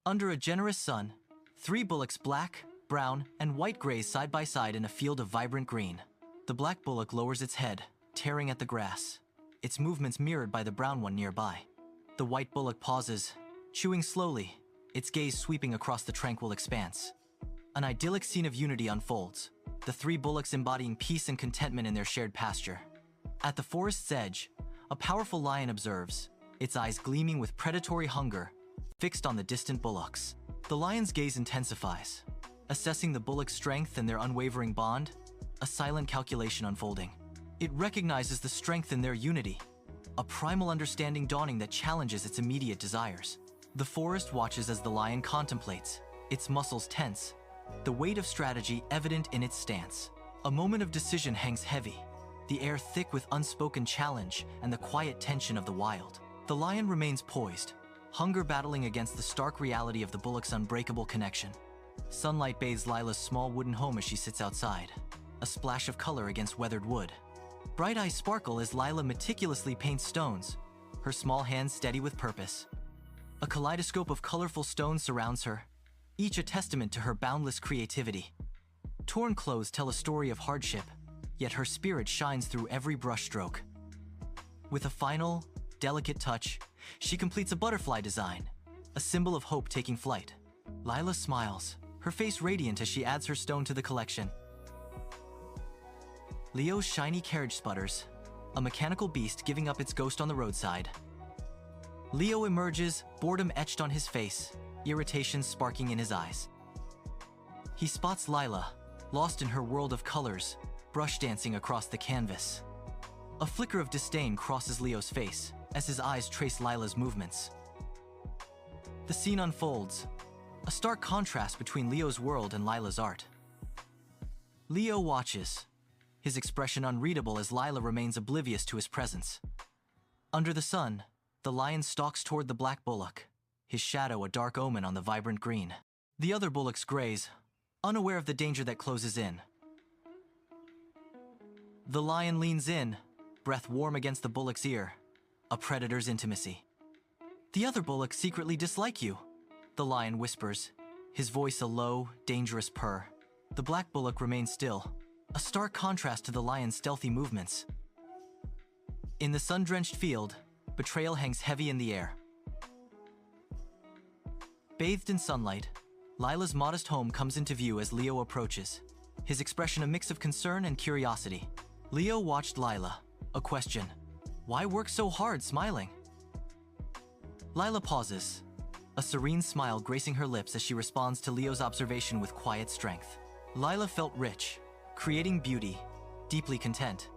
Under a generous sun, 3 bullocks, black, brown, and white, graze side by side in a field of vibrant green. The black bullock lowers its head, tearing at the grass, its movements mirrored by the brown one nearby. The white bullock pauses, chewing slowly, its gaze sweeping across the tranquil expanse. An idyllic scene of unity unfolds, the 3 bullocks embodying peace and contentment in their shared pasture. At the forest's edge, a powerful lion observes, its eyes gleaming with predatory hunger, fixed on the distant bullocks. The lion's gaze intensifies, assessing the bullock's strength and their unwavering bond, a silent calculation unfolding. It recognizes the strength in their unity, a primal understanding dawning that challenges its immediate desires. The forest watches as the lion contemplates, its muscles tense, the weight of strategy evident in its stance. A moment of decision hangs heavy, the air thick with unspoken challenge and the quiet tension of the wild. The lion remains poised, hunger battling against the stark reality of the bullock's unbreakable connection. Sunlight bathes Lila's small wooden home as she sits outside, a splash of color against weathered wood. Bright eyes sparkle as Lila meticulously paints stones, her small hands steady with purpose. A kaleidoscope of colorful stones surrounds her, each a testament to her boundless creativity. Torn clothes tell a story of hardship, yet her spirit shines through every brushstroke. With a final, delicate touch, she completes a butterfly design, a symbol of hope taking flight. Lila smiles, her face radiant as she adds her stone to the collection. Leo's shiny carriage sputters, a mechanical beast giving up its ghost on the roadside. Leo emerges, boredom etched on his face, irritation sparking in his eyes. He spots Lila, lost in her world of colors, brush dancing across the canvas. A flicker of disdain crosses Leo's face as his eyes trace Lila's movements. The scene unfolds, a stark contrast between Leo's world and Lila's art. Leo watches, his expression unreadable as Lila remains oblivious to his presence. Under the sun, the lion stalks toward the black bullock, his shadow a dark omen on the vibrant green. The other bullocks graze, unaware of the danger that closes in. The lion leans in, breath warm against the bullock's ear, a predator's intimacy. "The other bullocks secretly dislike you," the lion whispers, his voice a low, dangerous purr. The black bullock remains still, a stark contrast to the lion's stealthy movements. In the sun-drenched field, betrayal hangs heavy in the air. Bathed in sunlight, Lila's modest home comes into view as Leo approaches, his expression a mix of concern and curiosity. Leo watched Lila, a question. "Why work so hard, smiling?" Lila pauses, a serene smile gracing her lips as she responds to Leo's observation with quiet strength. Lila felt rich, creating beauty, deeply content.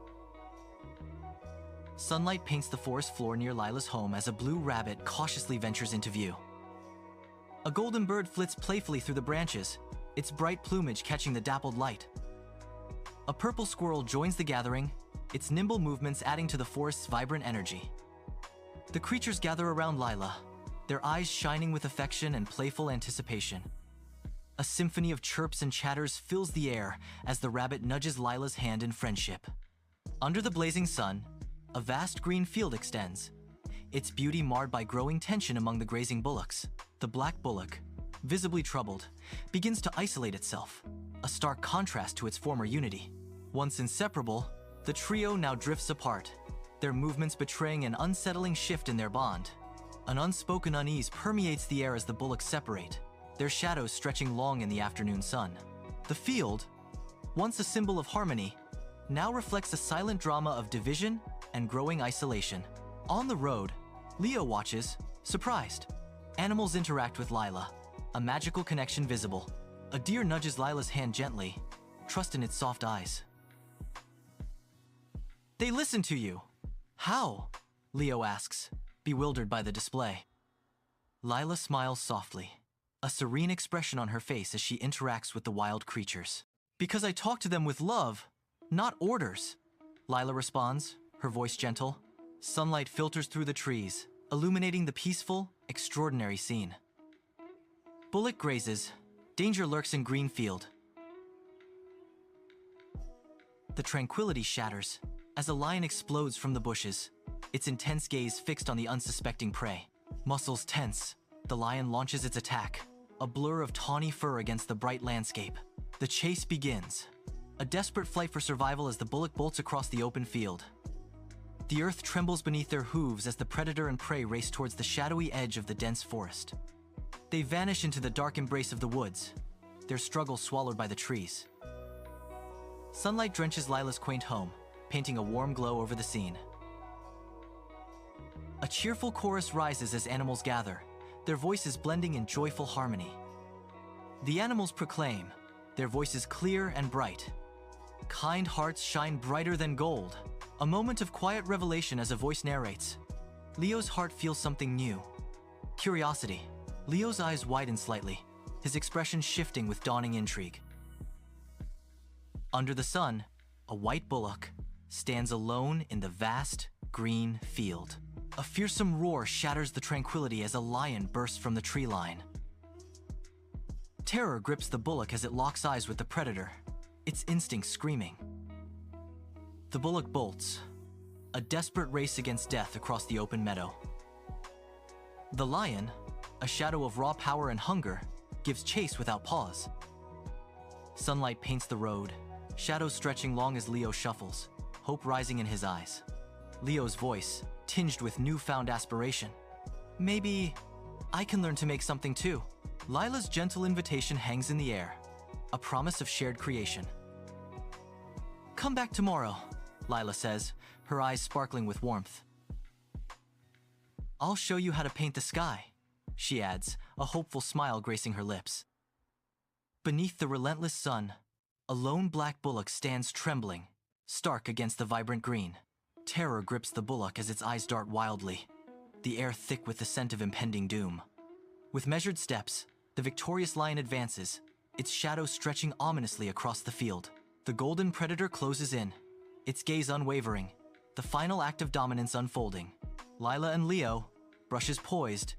Sunlight paints the forest floor near Lila's home as a blue rabbit cautiously ventures into view. A golden bird flits playfully through the branches, its bright plumage catching the dappled light. A purple squirrel joins the gathering, its nimble movements adding to the forest's vibrant energy. The creatures gather around Lila, their eyes shining with affection and playful anticipation. A symphony of chirps and chatters fills the air as the rabbit nudges Lila's hand in friendship. Under the blazing sun, a vast green field extends, its beauty marred by growing tension among the grazing bullocks. The black bullock, visibly troubled, begins to isolate itself, a stark contrast to its former unity. Once inseparable, the trio now drifts apart, their movements betraying an unsettling shift in their bond. An unspoken unease permeates the air as the bullocks separate, their shadows stretching long in the afternoon sun. The field, once a symbol of harmony, now reflects a silent drama of division and growing isolation. On the road, Leo watches, surprised. Animals interact with Lila, a magical connection visible. A deer nudges Lila's hand gently, trust in its soft eyes. "They listen to you." "How?" Leo asks, bewildered by the display. Lila smiles softly, a serene expression on her face as she interacts with the wild creatures. "Because I talk to them with love, not orders," Lila responds, her voice gentle. Sunlight filters through the trees, illuminating the peaceful, extraordinary scene. Bullock grazes, danger lurks in green field. The tranquility shatters as a lion explodes from the bushes, its intense gaze fixed on the unsuspecting prey. Muscles tense, the lion launches its attack, a blur of tawny fur against the bright landscape. The chase begins, a desperate flight for survival as the bullock bolts across the open field. The earth trembles beneath their hooves as the predator and prey race towards the shadowy edge of the dense forest. They vanish into the dark embrace of the woods, their struggle swallowed by the trees. Sunlight drenches Lila's quaint home, painting a warm glow over the scene. A cheerful chorus rises as animals gather, their voices blending in joyful harmony. The animals proclaim, their voices clear and bright. Kind hearts shine brighter than gold. A moment of quiet revelation as a voice narrates. Leo's heart feels something new. Curiosity. Leo's eyes widen slightly, his expression shifting with dawning intrigue. Under the sun, a white bullock stands alone in the vast, green field. A fearsome roar shatters the tranquility as a lion bursts from the tree line. Terror grips the bullock as it locks eyes with the predator, its instincts screaming. The bullock bolts, a desperate race against death across the open meadow. The lion, a shadow of raw power and hunger, gives chase without pause. Sunlight paints the road, shadows stretching long as Leo shuffles, hope rising in his eyes. Leo's voice, tinged with newfound aspiration. Maybe I can learn to make something too. Lila's gentle invitation hangs in the air, a promise of shared creation. Come back tomorrow, Lila says, her eyes sparkling with warmth. I'll show you how to paint the sky, she adds, a hopeful smile gracing her lips. Beneath the relentless sun, a lone black bullock stands trembling, stark against the vibrant green. Terror grips the bullock as its eyes dart wildly, the air thick with the scent of impending doom. With measured steps, the victorious lion advances, its shadow stretching ominously across the field. The golden predator closes in, its gaze unwavering, the final act of dominance unfolding. Lila and Leo, brushes poised,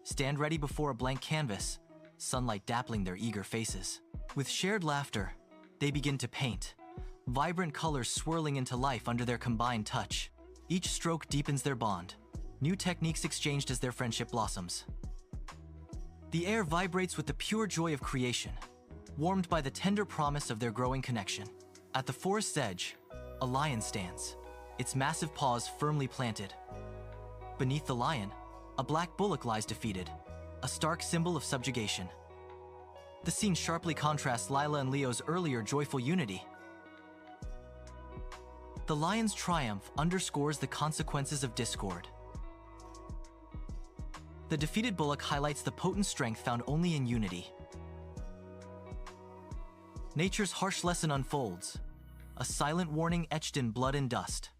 stand ready before a blank canvas, sunlight dappling their eager faces. With shared laughter, they begin to paint, vibrant colors swirling into life under their combined touch. Each stroke deepens their bond, new techniques exchanged as their friendship blossoms. The air vibrates with the pure joy of creation, warmed by the tender promise of their growing connection. At the forest's edge, a lion stands, its massive paws firmly planted. Beneath the lion, a black bullock lies defeated, a stark symbol of subjugation. The scene sharply contrasts Lila and Leo's earlier joyful unity. The lion's triumph underscores the consequences of discord. The defeated bullock highlights the potent strength found only in unity. Nature's harsh lesson unfolds, a silent warning etched in blood and dust.